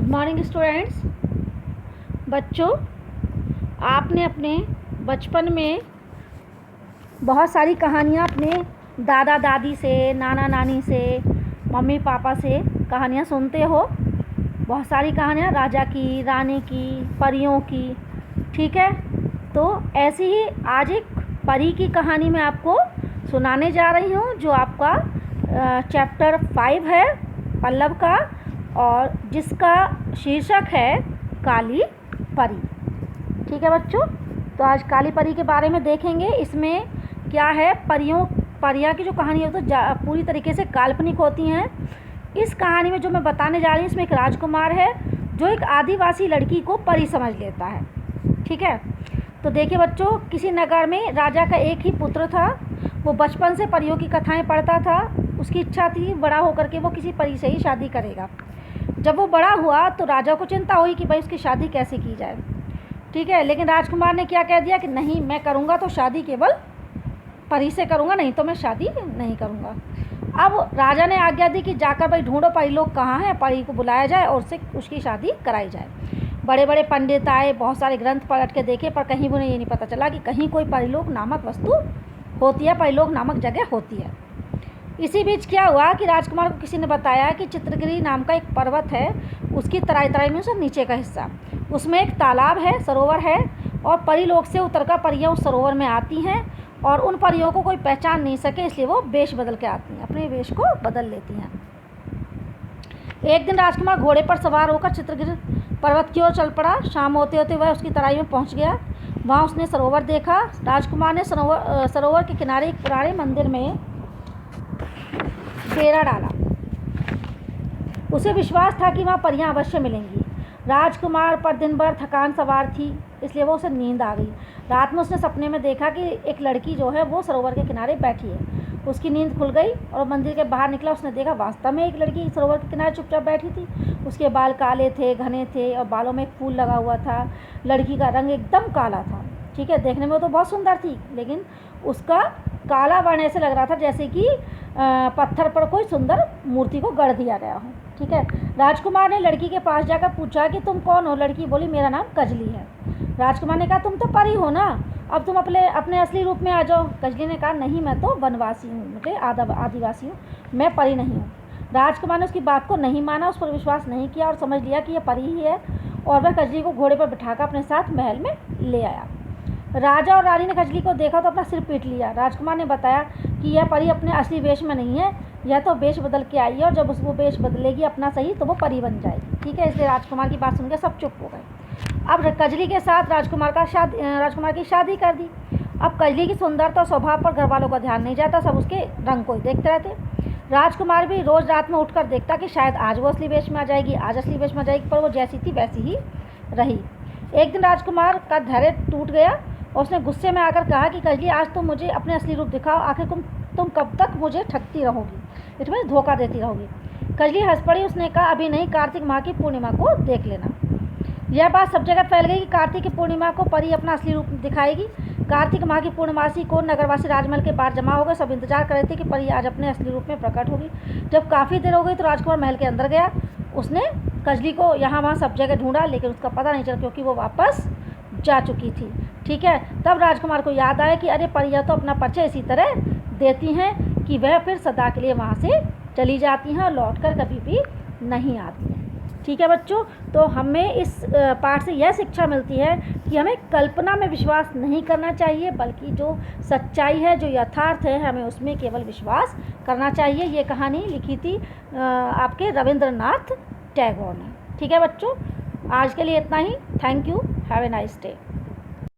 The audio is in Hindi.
Good morning students. बच्चों, आपने अपने बचपन में बहुत सारी कहानियाँ अपने दादा दादी से, नाना नानी से, मम्मी पापा से कहानियाँ सुनते हो। बहुत सारी कहानियाँ राजा की, रानी की, परियों की। ठीक है, तो ऐसी ही आज एक परी की कहानी मैं आपको सुनाने जा रही हूँ, जो आपका चैप्टर 5 है पल्लव का, और जिसका शीर्षक है काली परी। ठीक है बच्चों, तो आज काली परी के बारे में देखेंगे। इसमें क्या है, परियां की जो कहानी है तो पूरी तरीके से काल्पनिक होती हैं। इस कहानी में जो मैं बताने जा रही हूँ, इसमें एक राजकुमार है जो एक आदिवासी लड़की को परी समझ लेता है। ठीक है, तो देखिए बच्चों, किसी नगर में राजा का एक ही पुत्र था। वो बचपन से परियों की कथाएं पढ़ता था। उसकी इच्छा थी बड़ा होकर के वो किसी परी से ही शादी करेगा। जब वो बड़ा हुआ तो राजा को चिंता हुई कि भाई उसकी शादी कैसे की जाए। ठीक है, लेकिन राजकुमार ने क्या कह दिया कि नहीं, मैं करूँगा तो शादी केवल परी से करूँगा, नहीं तो मैं शादी नहीं करूँगा। अब राजा ने आज्ञा दी कि जाकर भाई ढूंढो परी लोग कहाँ हैं, परी को बुलाया जाए और उसकी शादी कराई जाए। बड़े बड़े पंडित आए, बहुत सारे ग्रंथ पलट के देखे, पर कहीं उन्हें ये नहीं पता चला कि कहीं कोई परिलोक नामक वस्तु होती है, परिलोक नामक जगह होती है। इसी बीच क्या हुआ कि राजकुमार को किसी ने बताया कि चित्रगिरी नाम का एक पर्वत है, उसकी तराई तराई में उसका नीचे का हिस्सा, उसमें एक तालाब है, सरोवर है, और परिलोक से उतरकर परियां उस सरोवर में आती हैं, और उन परियों को कोई पहचान नहीं सके, इसलिए वो वेश बदल के आती हैं, अपने वेश को बदल लेती हैं। एक दिन राजकुमार घोड़े पर सवार होकर चित्रगिरी पर्वत की ओर चल पड़ा। शाम होते होते वह उसकी तराई में पहुंच गया। वहाँ उसने सरोवर देखा। राजकुमार ने सरोवर के किनारे एक पुराने मंदिर में डेरा डाला। उसे विश्वास था कि वहाँ परियां अवश्य मिलेंगी। राजकुमार पर दिन भर थकान सवार थी, इसलिए वो उसे नींद आ गई। रात में उसने सपने में देखा कि एक लड़की जो है वो सरोवर के किनारे बैठी है। उसकी नींद खुल गई और मंदिर के बाहर निकला। उसने देखा वास्तव में एक लड़की सरोवर के किनारे चुपचाप बैठी थी। उसके बाल काले थे, घने थे, और बालों में एक फूल लगा हुआ था। लड़की का रंग एकदम काला था। ठीक है, देखने में तो बहुत सुंदर थी, लेकिन उसका काला वर्ण ऐसे लग रहा था जैसे कि पत्थर पर कोई सुंदर मूर्ति को गढ़ दिया गया हो। ठीक है, राजकुमार ने लड़की के पास जाकर पूछा कि तुम कौन हो। लड़की बोली, मेरा नाम कजली है। राजकुमार ने कहा, तुम तो परी हो ना, अब तुम अपने असली रूप में आ जाओ। कजली ने कहा, नहीं, मैं तो वनवासी हूँ, मतलब आदिवासी हूँ, मैं परी नहीं हूँ। राजकुमार ने उसकी बात को नहीं माना, उस पर विश्वास नहीं किया और समझ लिया कि यह परी ही है, और वह कजली को घोड़े पर बिठाकर अपने साथ महल में ले आया। राजा और रानी ने कजली को देखा तो अपना सिर पीट लिया। राजकुमार ने बताया कि यह परी अपने असली वेश में नहीं है, यह तो वेश बदल के आई है, और जब वो वेश बदलेगी अपना सही तो वो परी बन जाएगी। ठीक है, इसलिए राजकुमार की बात सुनकर सब चुप हो गए। अब कजली के साथ राजकुमार की शादी कर दी। अब कजली की सुंदरता और स्वभाव पर घर वालों का ध्यान नहीं जाता, सब उसके रंग को ही देखते रहते। राजकुमार भी रोज़ रात में उठकर देखता कि शायद आज वो असली वेश में आ जाएगी, आज असली वेश में आ जाएगी, पर वो जैसी थी वैसी ही रही। एक दिन राजकुमार का धैर्य टूट गया और उसने गुस्से में आकर कहा कि कजली, आज तुम मुझे अपने असली रूप दिखाओ, आखिर तुम कब तक मुझे ठगती रहोगी, इसमें धोखा देती रहोगी। कजली हंस पड़ी। उसने कहा, अभी नहीं, कार्तिक माह की पूर्णिमा को देख लेना। यह बात सब जगह फैल गई कि कार्तिक की पूर्णिमा को परी अपना असली रूप दिखाएगी। कार्तिक माह की पूर्णमासी को नगरवासी राजमहल के बाहर जमा हो गए। सब इंतजार कर रहे थे कि परी आज अपने असली रूप में प्रकट होगी। जब काफ़ी देर हो गई तो राजकुमार महल के अंदर गया। उसने कजली को यहाँ वहाँ सब जगह ढूंढा, लेकिन उसका पता नहीं चला, क्योंकि वो वापस जा चुकी थी। ठीक है, तब राजकुमार को याद आया कि अरे, परियां तो अपना परिचय इसी तरह देती हैं कि वह फिर सदा के लिए वहाँ से चली जाती हैं और लौटकर कभी भी नहीं आती हैं। ठीक है बच्चों, तो हमें इस पाठ से यह शिक्षा मिलती है कि हमें कल्पना में विश्वास नहीं करना चाहिए, बल्कि जो सच्चाई है, जो यथार्थ है, हमें उसमें केवल विश्वास करना चाहिए। ये कहानी लिखी थी आपके रविंद्रनाथ टैगोर ने। ठीक है बच्चों, आज के लिए इतना ही। Thank you, have a nice day.